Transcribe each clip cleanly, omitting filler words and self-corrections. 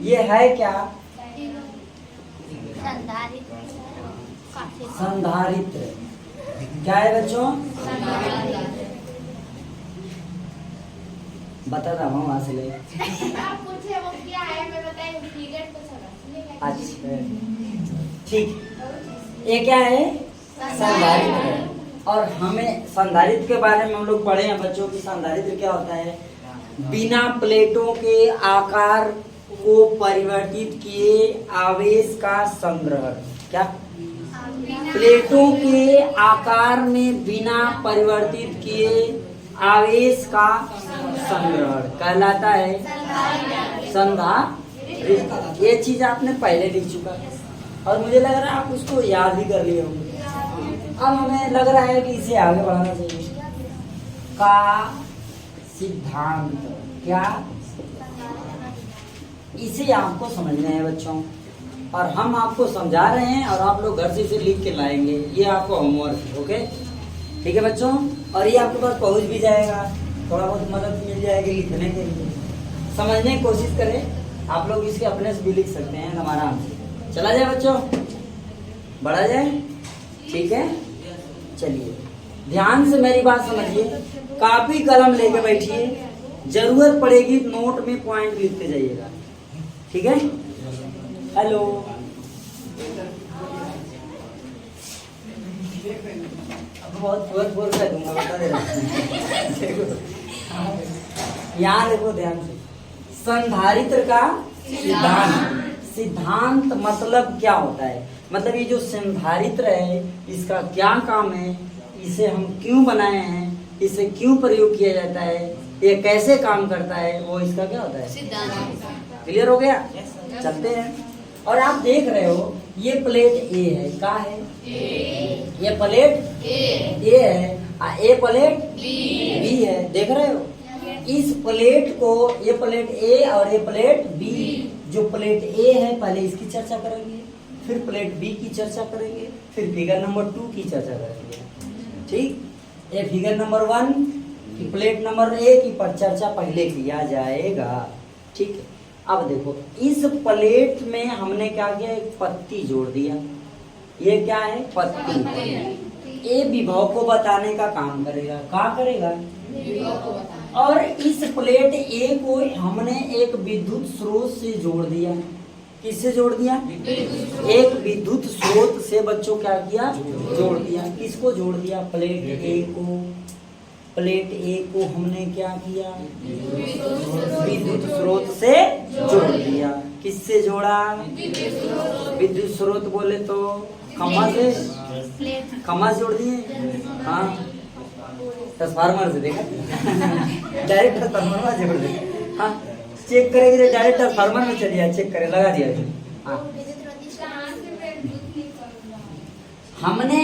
ये है क्या? संधारित्र। संधारित्र। क्या है बच्चों? बता रहा हूँ वहां से ले। आप पूछे वो क्या है, मैं बताएं पीरियड को समझ। अच्छा ठीक, ये क्या है? संधारित्र। और हमें संधारित्र के बारे में हम लोग पढ़े हैं बच्चों की। संधारित्र क्या होता है? बिना प्लेटों के आकार को परिवर्तित किए आवेश का संग्रह। क्या? प्लेटों के आकार में बिना परिवर्तित किए आवेश का संग्रह कहलाता है संधारित्र। ये चीज आपने पहले लिख चुका है और मुझे लग रहा है आप उसको याद भी कर लिए होंगे। अब हमें लग रहा है कि इसे आगे बढ़ाना चाहिए। का सिद्धांत। क्या? इसे आपको समझना है बच्चों, और हम आपको समझा रहे हैं और आप लोग घर से इसे लिख के लाएंगे। ये आपको होमवर्क है, ओके? ठीक है बच्चों, और ये आपके पास पहुंच भी जाएगा, थोड़ा बहुत मदद मिल जाएगी लिखने के लिए। समझने की कोशिश करें आप लोग, इसके अपने से भी लिख सकते हैं आराम से। चला जाए बच्चों, बढ़ा जाए, ठीक है? चलिए ध्यान से मेरी बात समझिए, कापी कलम लेके बैठिए, जरूरत पड़ेगी नोट में पॉइंट लिखते जाइएगा, ठीक है? हेलो, बहुत फोर कर दूंगा, बता दे रहा हूं। यहाँ देखो ध्यान से, संधारित्र का सिद्धांत। सिद्धांत मतलब क्या होता है? मतलब ये जो संधारित्र है इसका क्या काम है, इसे हम क्यों बनाए हैं, इसे क्यों प्रयोग किया जाता है, ये कैसे काम करता है, वो इसका क्या होता है? सिद्धांत। क्लियर हो गया? चलते हैं। और आप देख रहे हो ये प्लेट ए है, क्या है? ये प्लेट ए है, ये प्लेट बी है, देख रहे हो? इस प्लेट को, ये प्लेट ए और ये प्लेट बी, जो प्लेट ए है पहले इसकी चर्चा करेंगे, फिर प्लेट बी की चर्चा करेंगे, फिर फिगर नंबर 2 की चर्चा करेंगे, ठीक? ये फिगर नंबर 1 की प्लेट नंबर ए की पर चर्चा पहले किया जाएगा, ठीक है? अब देखो इस प्लेट में हमने क्या किया, एक पत्ती जोड़ दिया। ये क्या है? पत्ती। ये विभव को बताने का काम करेगा। क्या करेगा? और इस प्लेट ए को हमने एक विद्युत स्रोत से जोड़ दिया। किससे जोड़ दिया? एक विद्युत स्रोत से बच्चों क्या किया? जोड़ दिया। किसको जोड़ दिया? प्लेट ए को। प्लेट ए को हमने क्या किया? विद्युत स्रोत से जोड़ दिया। किससे जोड़ा? विद्युत स्रोत बोले तो खम्मा से, खम्मा से जोड़ दिए। हाँ, ट्रांसफार्मर से, देखा? डायरेक्ट ट्रांसफार्मर से जोड़ दिए। हाँ, चेक करेंगे डायरेक्ट ट्रांसफार्मर में चलिए, चेक करें, लगा दिया। हाँ, हमने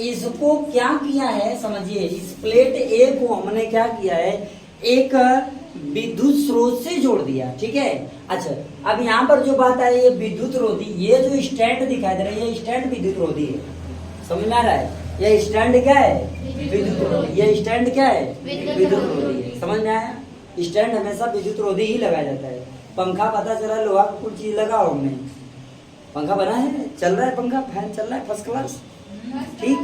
इसको क्या किया है समझिए, इस प्लेट ए को हमने क्या किया है, एक विद्युत स्रोत से जोड़ दिया, ठीक है? अच्छा, अब यहाँ पर जो बात है ये विद्युत रोधी, ये जो स्टैंड दिखाई दे रहा है ये स्टैंड विद्युत रोधी है, समझ में आ रहा है? ये स्टैंड क्या है? विद्युत रोधी। ये स्टैंड क्या है? विद्युत रोधी है। समझ में आया? स्टैंड हमेशा विद्युत रोधी ही लगाया जाता है। पंखा पता चला लोहा का कुछ चीज लगा हो, हमने पंखा बना है, चल रहा है पंखा, फैन चल रहा है फर्स्ट क्लास, ठीक?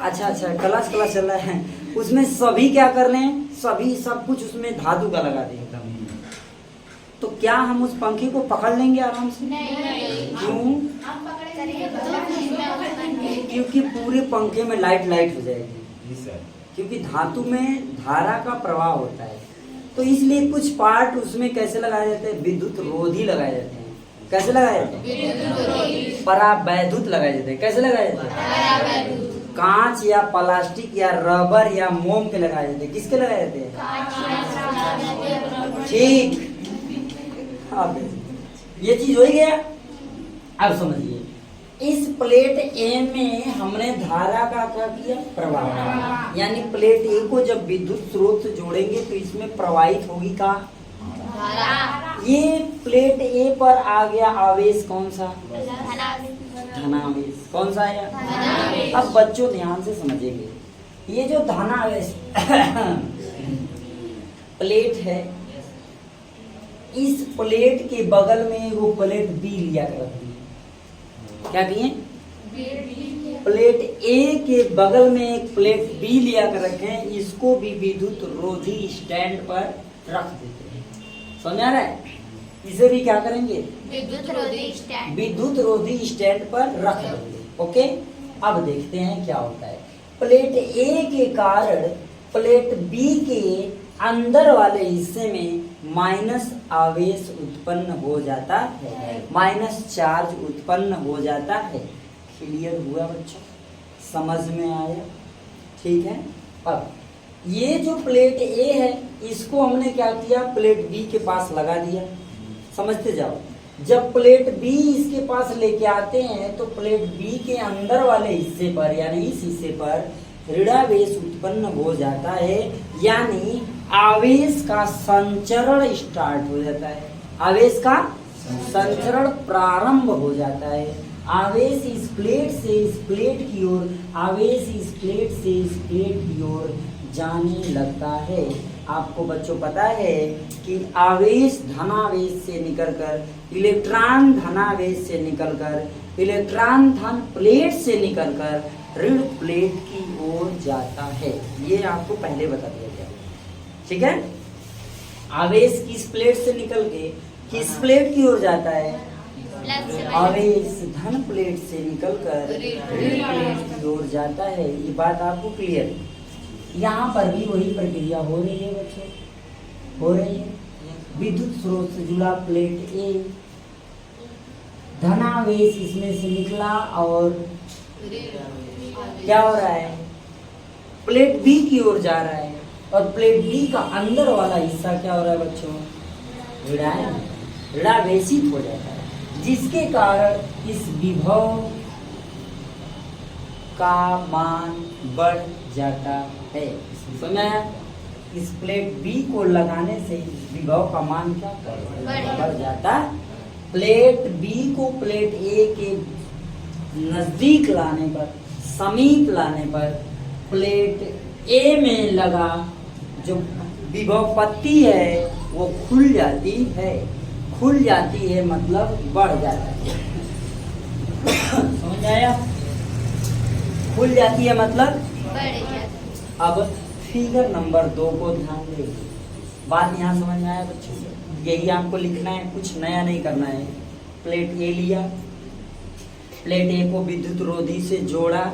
अच्छा, क्लास चल रहा है, उसमें सभी क्या कर रहे हैं, सभी सब कुछ उसमें धातु का लगा दें एकदम। तो क्या हम उस पंखे को पकड़ लेंगे आराम से? क्यों? क्योंकि पूरे पंखे में लाइट हो जाएगी, क्योंकि धातु में धारा का प्रवाह होता है। तो इसलिए कुछ पार्ट उसमें कैसे लगाए जाते हैं? विद्युत रोधी लगाए जाते हैं। कैसे लगाए जाते हैं? परावैद्युत लगाए जाते हैं। कैसे लगाए जाते हैं? कांच या प्लास्टिक या रबर या मोम के लगाए जाते हैं। किसके लगाए जाते हैं? ठीक, अब ये चीज हो गया। अब समझिए, इस प्लेट ए में हमने धारा का क्या किया? प्रवाह। यानी प्लेट ए को जब विद्युत स्रोत से जोड़ेंगे तो इसमें प्रवाहित होगी का धारा। ये प्लेट ए पर आ गया आवेश, कौन सा? धनावेश। कौन सा आया? अब बच्चों ध्यान से समझेंगे, ये जो धनावेश प्लेट है, इस प्लेट के बगल में वो प्लेट बी लिया कर रखी है। क्या किए? प्लेट ए के बगल में एक प्लेट बी लिया कर रखे हैं, इसको भी विद्युत रोधी स्टैंड पर रख देते हैं। समझ आ रहा है? इसे भी क्या करेंगे? विद्युत रोधी स्टैंड पर रख देंगे। ओके, अब देखते हैं क्या होता है। प्लेट ए के कारण प्लेट बी के अंदर वाले हिस्से में माइनस आवेश उत्पन्न हो जाता है, माइनस चार्ज उत्पन्न हो जाता है। क्लियर हुआ बच्चों? समझ में आया? ठीक है। अब ये जो प्लेट ए है इसको हमने क्या किया? प्लेट बी के पास लगा दिया। समझते जाओ। जब प्लेट बी इसके पास लेके आते हैं तो प्लेट बी के अंदर वाले हिस्से पर यानी इस हिस्से पर ऋणावेश उत्पन्न हो जाता है, यानी आवेश का संचरण स्टार्ट हो जाता है। आवेश का संचरण प्रारंभ हो जाता है। आवेश इस प्लेट से इस प्लेट की ओर, आवेश इस प्लेट से इस प्लेट की ओर जाने लगता है। आपको बच्चों पता है कि आवेश धनावेश से निकलकर इलेक्ट्रॉन धनावेश से निकलकर इलेक्ट्रॉन धन प्लेट से निकलकर ऋण प्लेट की ओर जाता है। ये आपको पहले बता दिया गया। ठीक है। आवेश किस प्लेट से निकल के किस प्लेट की ओर जाता है? आवेश धन प्लेट से निकलकर ऋण प्लेट की ओर जाता है। ये बात आपको क्लियर है? यहाँ पर भी वही प्रक्रिया हो रही है बच्चों, हो रही है। विद्युत स्रोत से जुड़ा प्लेट ए, धनावेश इसमें से निकला और क्या हो रहा है? प्लेट बी की ओर जा रहा है और प्लेट बी का अंदर वाला हिस्सा क्या हो रहा है बच्चों? ऋणावेशित हो जाता है, जिसके कारण इस विभव का मान बढ़ जाता है। समझ आया? इस प्लेट बी को लगाने से विभव का मान क्या बढ़ जाता है। प्लेट बी को प्लेट ए के नजदीक लाने पर, समीप लाने पर प्लेट ए में लगा जो विभव पत्ती है वो खुल जाती है। खुल जाती है मतलब बढ़ जाता है। समझ आया? खुल जाती है मतलब बढ़ जाता है। अब फिगर नंबर 2 को ध्यान दें। बात यहाँ समझ में आया बच्चों? यही आपको लिखना है, कुछ नया नहीं करना है। प्लेट ए लिया, प्लेट ए को विद्युत रोधी से जोड़ा।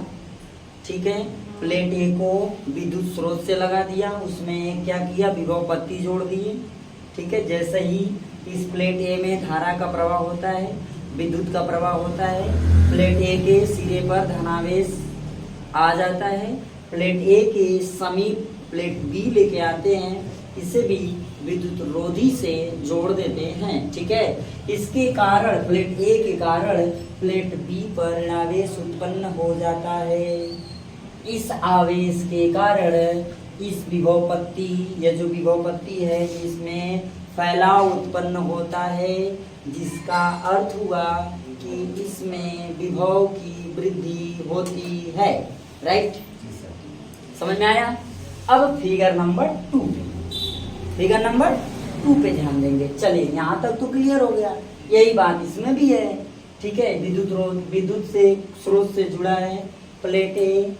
ठीक है। प्लेट ए को विद्युत स्रोत से लगा दिया, उसमें क्या किया? विभव पत्ती जोड़ दिए। ठीक है। जैसे ही इस प्लेट ए में धारा का प्रवाह होता है, विद्युत का प्रवाह होता है, प्लेट ए के सिरे पर धनावेश आ जाता है। प्लेट ए के समीप प्लेट बी लेके आते हैं, इसे भी विद्युत रोधी से जोड़ देते हैं। ठीक है। इसके कारण प्लेट ए के कारण प्लेट बी पर ऋणावेश उत्पन्न हो जाता है। इस आवेश के कारण इस विभव पत्ती या जो विभव पत्ती है इसमें फैलाव उत्पन्न होता है, जिसका अर्थ हुआ कि इसमें विभव की वृद्धि होती है। राइट? समझ में आया? अब फिगर नंबर 2 पे, फिगर नंबर 2 पे ध्यान देंगे। चलिए, यहाँ तक तो क्लियर हो गया। यही बात इसमें भी है। ठीक है। विद्युत से स्रोत से जुड़ा है प्लेट ए,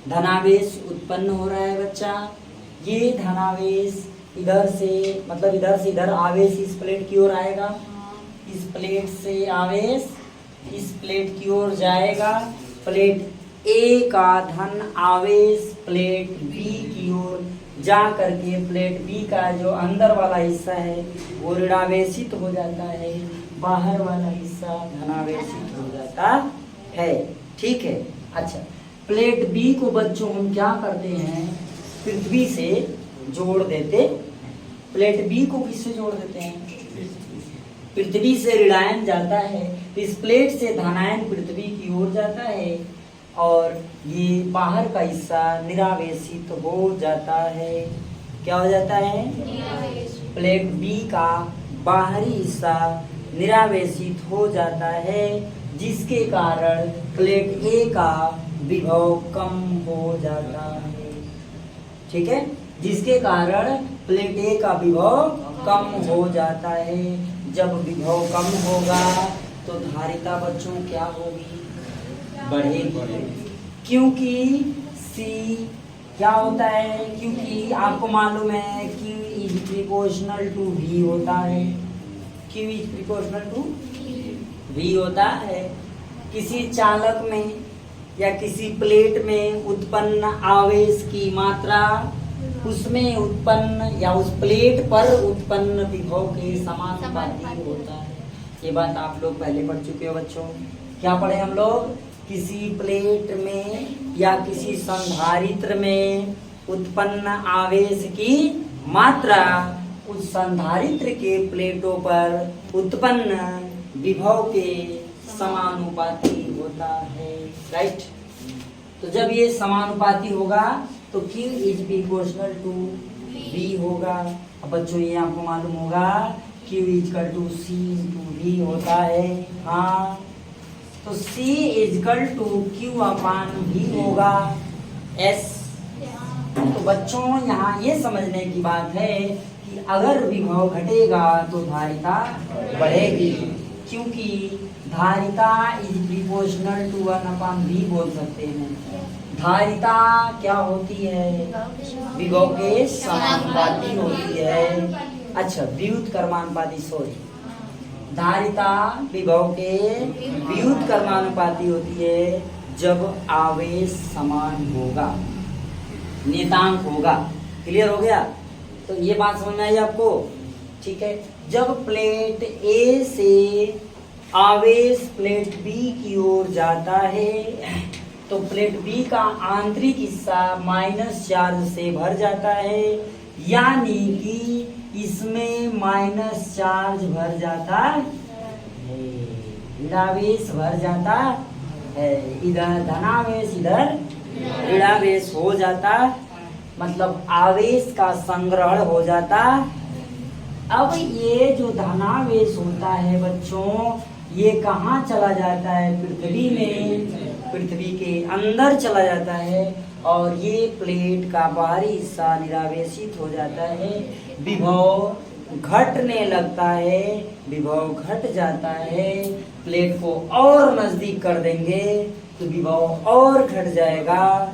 धनावेश उत्पन्न हो रहा है बच्चा। ये धनावेश इधर से मतलब इधर से इधर आवेश इस प्लेट की ओर आएगा, इस प्लेट से आवेश इस प्लेट की ओर जाएगा। प्लेट ए का धन आवेश प्लेट बी की ओर जा करके प्लेट बी का जो अंदर वाला हिस्सा है वो ऋणावेशित हो जाता है, बाहर वाला हिस्सा धनावेशित हो जाता है। ठीक है। अच्छा, प्लेट बी को बच्चों हम क्या करते हैं? पृथ्वी से जोड़ देते। प्लेट बी को किससे जोड़ देते हैं? पृथ्वी से ऋणायन जाता है, इस प्लेट से धनायन पृथ्वी की ओर जाता है और ये बाहर का हिस्सा निरावेशित हो जाता है। क्या हो जाता है? प्लेट बी का बाहरी हिस्सा निरावेशित हो जाता है, जिसके कारण प्लेट ए का विभव कम हो जाता है। ठीक है। जिसके कारण प्लेट ए का विभव कम हो जाता है। जब विभव कम होगा तो धारिता बच्चों क्या होगी, बढ़ेगी। क्योंकि C क्या होता है, क्योंकि आपको मालूम है Q is proportional to V होता है। Q is proportional to V होता है। किसी चालक में या किसी प्लेट में उत्पन्न आवेश की मात्रा उसमें उत्पन्न या उस प्लेट पर उत्पन्न विभव के समानुपाती होता है। ये बात आप लोग पहले पढ़ चुके हो बच्चों। क्या पढ़े हम लोग, किसी प्लेट में या किसी संधारित्र में उत्पन्न आवेश की मात्रा उस संधारित्र के प्लेटों पर उत्पन्न विभव के समानुपाती होता है, राइट। तो जब ये समानुपाती होगा तो Q is proportional to V होगा। अब बच्चों ये आपको मालूम होगा Q is equal to C into V होता है। हाँ, तो C is equal to Q upon V होगा S। तो बच्चों यहाँ ये समझने की बात है कि अगर विभव घटेगा तो धारिता बढ़ेगी, क्योंकि धारिता इज प्रोपोर्शनल टू 1/V बोल सकते हैं। धारिता क्या होती है, विभव के समानुपाती होती है। अच्छा, व्युत्क्रमानुपाती, सॉरी, धारिता विभव के व्युत्क्रमानुपाती होती है जब आवेश समान होगा, नियतांक होगा। क्लियर हो गया? तो ये बात समझ में आई आपको? ठीक है। जब प्लेट A से आवेश प्लेट B की ओर जाता है तो प्लेट B का आंतरिक हिस्सा माइनस चार्ज से भर जाता है, यानी कि इसमें माइनस चार्ज भर जाता है, ऋणावेश भर जाता है। इधर धनावेश इधर ऋणावेश हो जाता, मतलब आवेश का संग्रहण हो जाता। अब ये जो धनावेश होता है बच्चों, ये कहाँ चला जाता है, पृथ्वी में, पृथ्वी के अंदर चला जाता है और ये प्लेट का बाहरी हिस्सा निरावेशित हो जाता है। विभव घटने लगता है, विभव घट जाता है। प्लेट को और नजदीक कर देंगे तो विभव और घट जाएगा,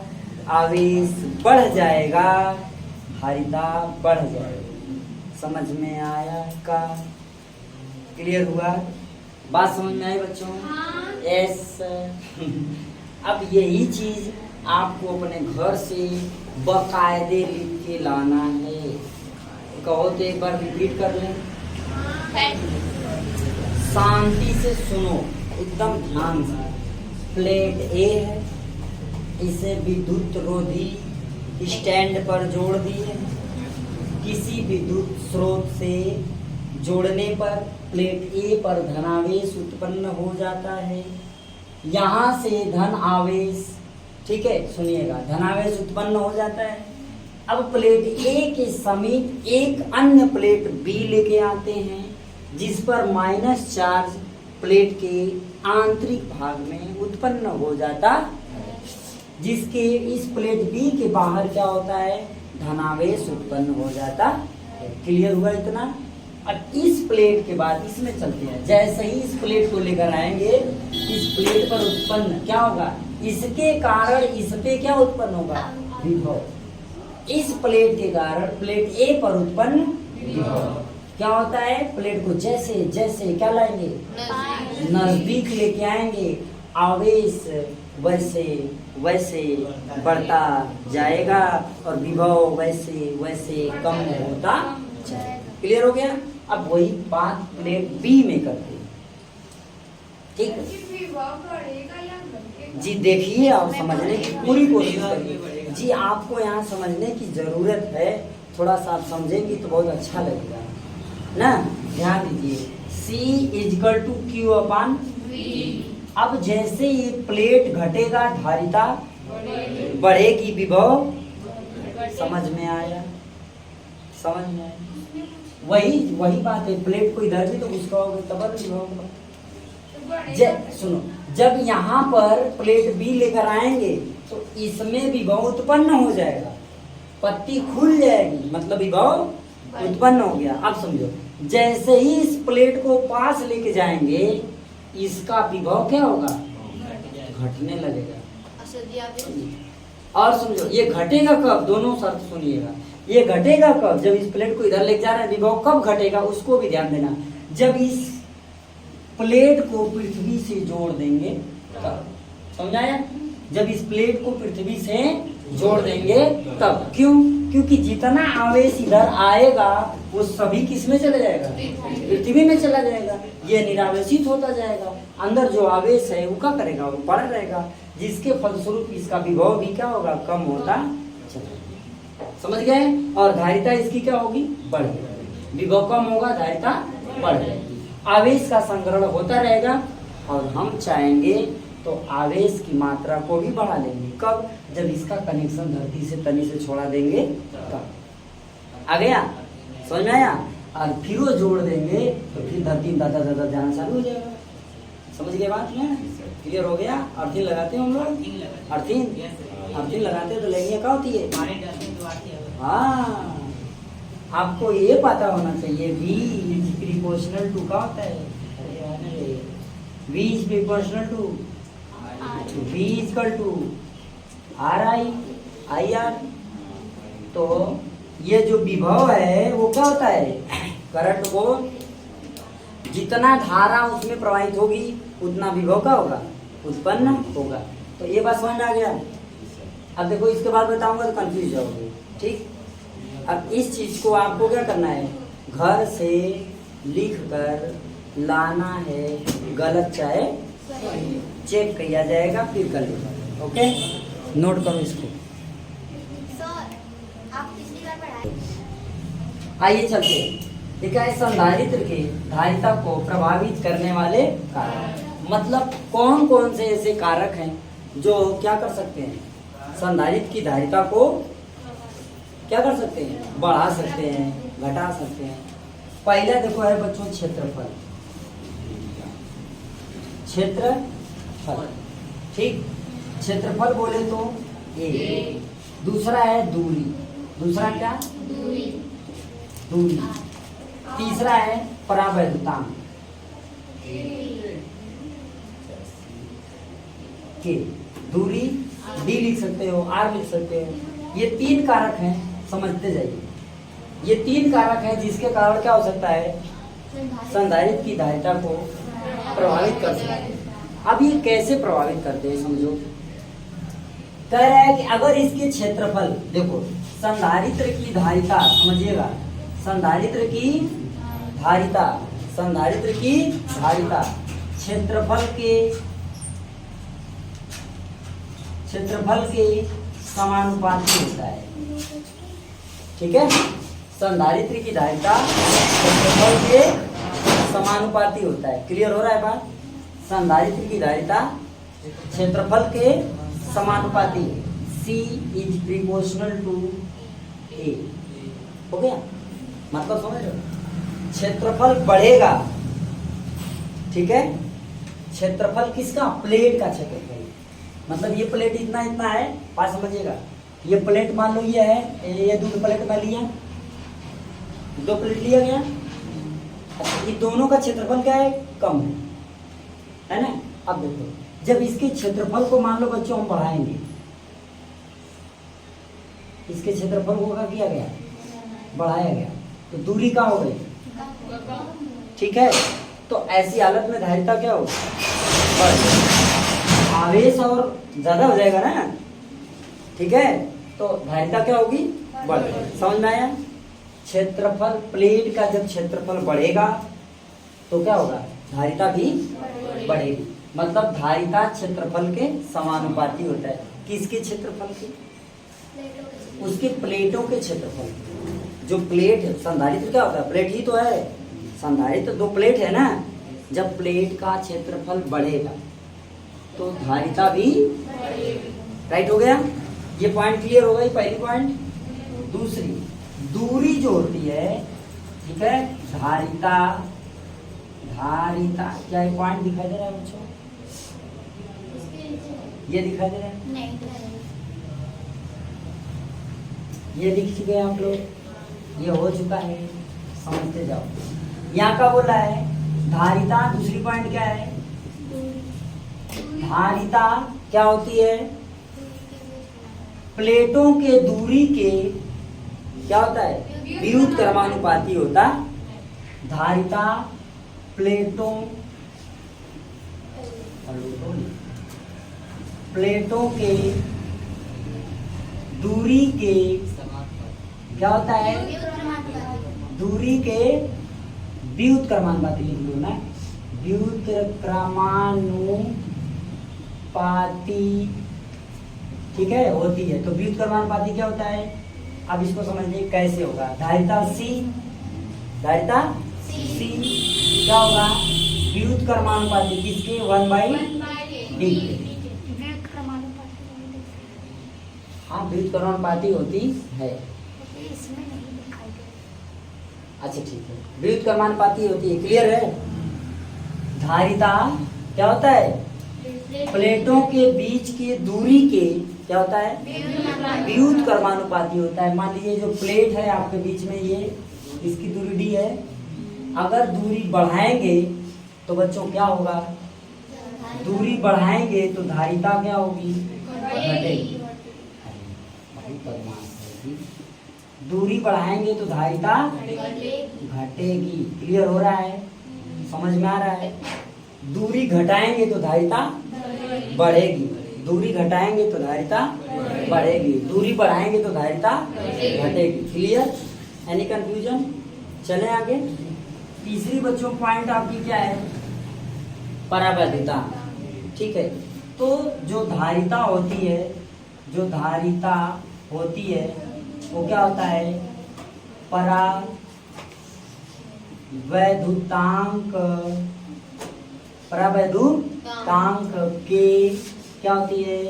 आवेश बढ़ जाएगा, धारिता बढ़ जाएगी। समझ में आया का? क्लियर हुआ? बात समझ में आई बच्चों? यस। अब यही चीज आपको अपने घर से बकायदे लिख के लाना है। कहो तो एक बार रिपीट कर लें। शांति से सुनो, एकदम ध्यान से। प्लेट ए है, इसे विद्युत रोधी स्टैंड पर जोड़ दिए। किसी विद्युत स्रोत से जोड़ने पर प्लेट ए पर धनावेश उत्पन्न हो जाता है। यहाँ से धन आवेश, ठीक है, सुनिएगा, धनावेश उत्पन्न हो जाता है। अब प्लेट ए के समीप एक अन्य प्लेट बी लेके आते हैं जिस पर माइनस चार्ज प्लेट के आंतरिक भाग में उत्पन्न हो जाता, जिसके इस प्लेट बी के बाहर क्या होता है, धनावेश उत्पन्न हो जाता। क्लियर हुआ इतना? अब इस प्लेट के बाद इसमें चलते हैं। जैसे ही इस प्लेट को लेकर आएंगे, इस प्लेट पर उत्पन्न क्या होगा, इसके कारण इस पे क्या उत्पन्न होगा, विभव। इस प्लेट के कारण प्लेट ए पर उत्पन्न विभव क्या होता है, प्लेट को जैसे जैसे क्या लाएंगे, नजदीक लेके आएंगे, आवेश वैसे वैसे बढ़ता जाएगा और विभव वैसे वैसे कम होता जाएगा। क्लियर हो गया? अब वही बात प्लेट बी में करते हैं, ठीक है जी। देखिए, आप समझने की पूरी कोशिश करिए जी। आपको यहाँ समझने की जरूरत है, थोड़ा सा आप समझेंगे तो बहुत अच्छा लगेगा ना। ध्यान दीजिए, C is equal to Q upon V। अब जैसे ये प्लेट घटेगा, धारिता बढ़ेगी, विभव, समझ में आया? समझ में आया? वही बात है। प्लेट को इधर भी तो उसका होगा तब विभव। सुनो, जब यहाँ पर प्लेट बी लेकर आएंगे तो इसमें विभव उत्पन्न हो जाएगा, पत्ती खुल जाएगी, मतलब विभव उत्पन्न हो गया। अब समझो, जैसे ही इस प्लेट को पास लेके जाएंगे इसका विभव क्या होगा, घटने लगेगा। और समझो ये घटेगा कब, दोनों शर्त सुनिएगा। ये घटेगा कब, जब इस प्लेट को इधर लेके जा रहे हैं, विभव कब घटेगा उसको भी ध्यान देना। जब इस प्लेट को पृथ्वी से जोड़ देंगे तब, समझाया? जब इस प्लेट को पृथ्वी से जोड़ देंगे तब। क्यों? क्योंकि जितना आवेश इधर आएगा वो सभी किस में चला जाएगा, पृथ्वी में चला जाएगा। ये निरावेशित होता जाएगा, अंदर जो आवेश है वो क्या करेगा, वो बढ़ रहेगा, जिसके फलस्वरूप इसका विभव भी क्या होगा, कम होता चला। समझ गए? और धारिता इसकी क्या होगी, बढ़ेगी। विभव कम होगा, धारिता बढ़ जाएगी। आवेश का संग्रहण होता रहेगा और हम चाहेंगे तो आवेश की मात्रा को भी बढ़ा लेंगे। कब? जब इसका कनेक्शन धरती से तनी से छोड़ा देंगे तब। आ गया? समझ में आया? और फिर वो जोड़ देंगे तो फिर धरती दादा दादा जाना चालू हो जाएगा। समझ गए बात में? क्लियर हो गया? अर्थिंग लगाते हैं हम लोग, अर्थिंग लगाते तो लाइनियाँ क्या होती है? हाँ, आपको ये पता होना चाहिए V इज प्रिपोर्शनल टू क्या होता है, V is proportional to V equal to RI तो ये जो विभव है वो क्या होता है, करंट को जितना धारा उसमें प्रवाहित होगी उतना विभव का होगा, उत्पन्न होगा। तो ये बात समझ में आ गया? अब देखो इसके बाद बताऊंगा तो कंफ्यूज जाओगे। ठीक, अब इस चीज को आपको क्या करना है, घर से लिख कर लाना है, गलत चाहे चेक किया जाएगा फिर कर लेगा। ओके, नोट करो इसको। आप पिछली बार पढ़ाए। आइए चलते, देखा है संधारित्र के धारिता को प्रभावित करने वाले कारक। मतलब कौन कौन से ऐसे कारक हैं जो क्या कर सकते हैं, संधारित्र की धारिता को क्या कर सकते हैं, बढ़ा सकते हैं, घटा सकते हैं। पहला देखो है बच्चों क्षेत्रफल, क्षेत्रफल। ठीक, क्षेत्रफल बोले तो ए। दूसरा है दूरी, दूसरा क्या, दूरी। तीसरा है परावैधुतांक के, दूरी डी लिख सकते हो, आर लिख सकते हो। ये तीन कारक हैं, समझते जाइए। ये तीन कारक हैं जिसके कारण क्या हो सकता है, संधारित्र की धारिता को प्रभावित कर सकते हैं। अब ये कैसे प्रभावित करते हैं समझो। कह रहा है कि अगर इसके क्षेत्रफल, देखो संधारित्र की धारिता, समझिएगा, संधारित्र की धारिता, संधारित्र की धारिता क्षेत्रफल के समानुपाती होता है। ठीक है, संधारित्र की धारिता क्षेत्रफल के समानुपाती होता है। क्लियर हो रहा है बात? संधारित्र की धारिता क्षेत्रफल के समानुपाती, C is proportional to A। हो गया? मतलब समझ लो, क्षेत्रफल बढ़ेगा। ठीक है, क्षेत्रफल किसका, प्लेट का क्षेत्रफल। मतलब ये प्लेट इतना इतना है, बात समझिएगा। ये प्लेट मान लो ये है, ये दो प्लेट में लिया, दो प्लेट लिया गया। ये दोनों का क्षेत्रफल क्या है, कम है ना। अब देखो, जब इसके क्षेत्रफल को मान लो बच्चों हम बढ़ाएंगे, इसके क्षेत्रफल को क्या किया गया, बढ़ाया गया, तो दूरी क्या हो गई। ठीक है, तो ऐसी हालत में धारिता क्या हो, बढ़ जाएगी। आवेश और ज्यादा हो जाएगा ना। ठीक है, तो धारिता क्या होगी, बढ़ जाएगी। समझ में आया? क्षेत्रफल, प्लेट का जब क्षेत्रफल बढ़ेगा तो क्या होगा, धारिता भी बढ़ेगी। मतलब धारिता क्षेत्रफल के समानुपाती होता है। किसके क्षेत्रफल के, उसके प्लेटों के क्षेत्रफल। जो प्लेट है, संधारित्र क्या होता है, प्लेट ही तो है। संधारित्र दो प्लेट है ना। जब प्लेट का क्षेत्रफल बढ़ेगा तो धारिता भी, राइट हो गया? ये पॉइंट क्लियर हो गई, पहली पॉइंट। दूसरी, दूरी जो होती है, ठीक है, धारिता, धारिता क्या ये पॉइंट दिखाई दे रहा है बच्चों, ये दिखाई दे रहा है, नहीं, ये दिख चुके हैं आप लोग। ये हो चुका है, समझते जाओ। यहाँ का बोला है धारिता, दूसरी पॉइंट क्या है? धारिता क्या होती है? प्लेटों के दूरी के क्या होता है? विरुद्ध क्रमानुपाती होता है। धारिता प्लेटों के दूरी के क्या होता है? दूरी के व्युत्क्रमानुपाती लिख लो ना, व्युत्क्रमानुपाती, ठीक है, होती है। तो व्युत्क्रमानुपाती क्या होता है? अब इसको समझिए कैसे होगा। धारिता सी क्या होगा? व्युत्क्रमानुपाती किसके? 1/d। हाँ, व्युत्क्रमानुपाती होती है। अच्छा ठीक है, व्युत्क्रमानुपाती होती है, क्लियर है। धारिता क्या होता है? प्लेटों के बीच की दूरी के क्या होता है? व्युत्क्रमानुपाती होता है। मान लीजिए जो प्लेट है आपके बीच में, ये इसकी दूरी d है। अगर दूरी बढ़ाएंगे तो बच्चों क्या होगा? दूरी बढ़ाएंगे तो धारिता क्या होगी? घटेगी। दूरी बढ़ाएंगे तो धारिता घटेगी। क्लियर हो रहा है? समझ में आ रहा है? दूरी घटाएंगे तो धारिता बढ़ेगी। दूरी घटाएंगे तो धारिता बढ़ेगी। दूरी बढ़ाएंगे तो धारिता घटेगी। क्लियर? Any confusion? चले आगे। तीसरी बच्चों पॉइंट आपकी क्या है? परावैधता। ठीक है, तो जो धारिता होती है वो क्या होता है? परावैधुतांक के क्या होती है?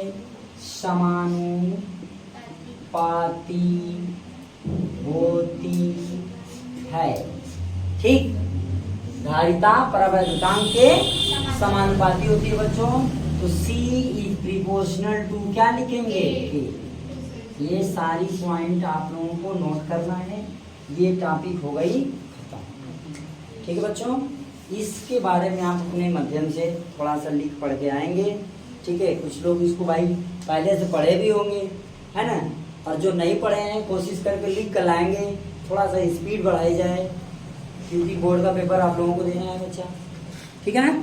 समानुपाती होती है। ठीक, धारिता परावैधुतांक के समानुपाती होती है बच्चों। तो C इज प्रिपोर्शनल टू क्या लिखेंगे? K। ये सारी पॉइंट आप लोगों को नोट करना है। ये टॉपिक हो गई खत्म। ठीक है बच्चों, इसके बारे में आप अपने माध्यम से थोड़ा सा लिख पढ़ के आएंगे। ठीक है, कुछ लोग इसको भाई पहले से पढ़े भी होंगे, है ना, और जो नहीं पढ़े हैं कोशिश करके लिख कर लाएंगे। थोड़ा सा स्पीड बढ़ाई जाए, क्योंकि बोर्ड का पेपर आप लोगों को देना है बच्चा। ठीक है ना?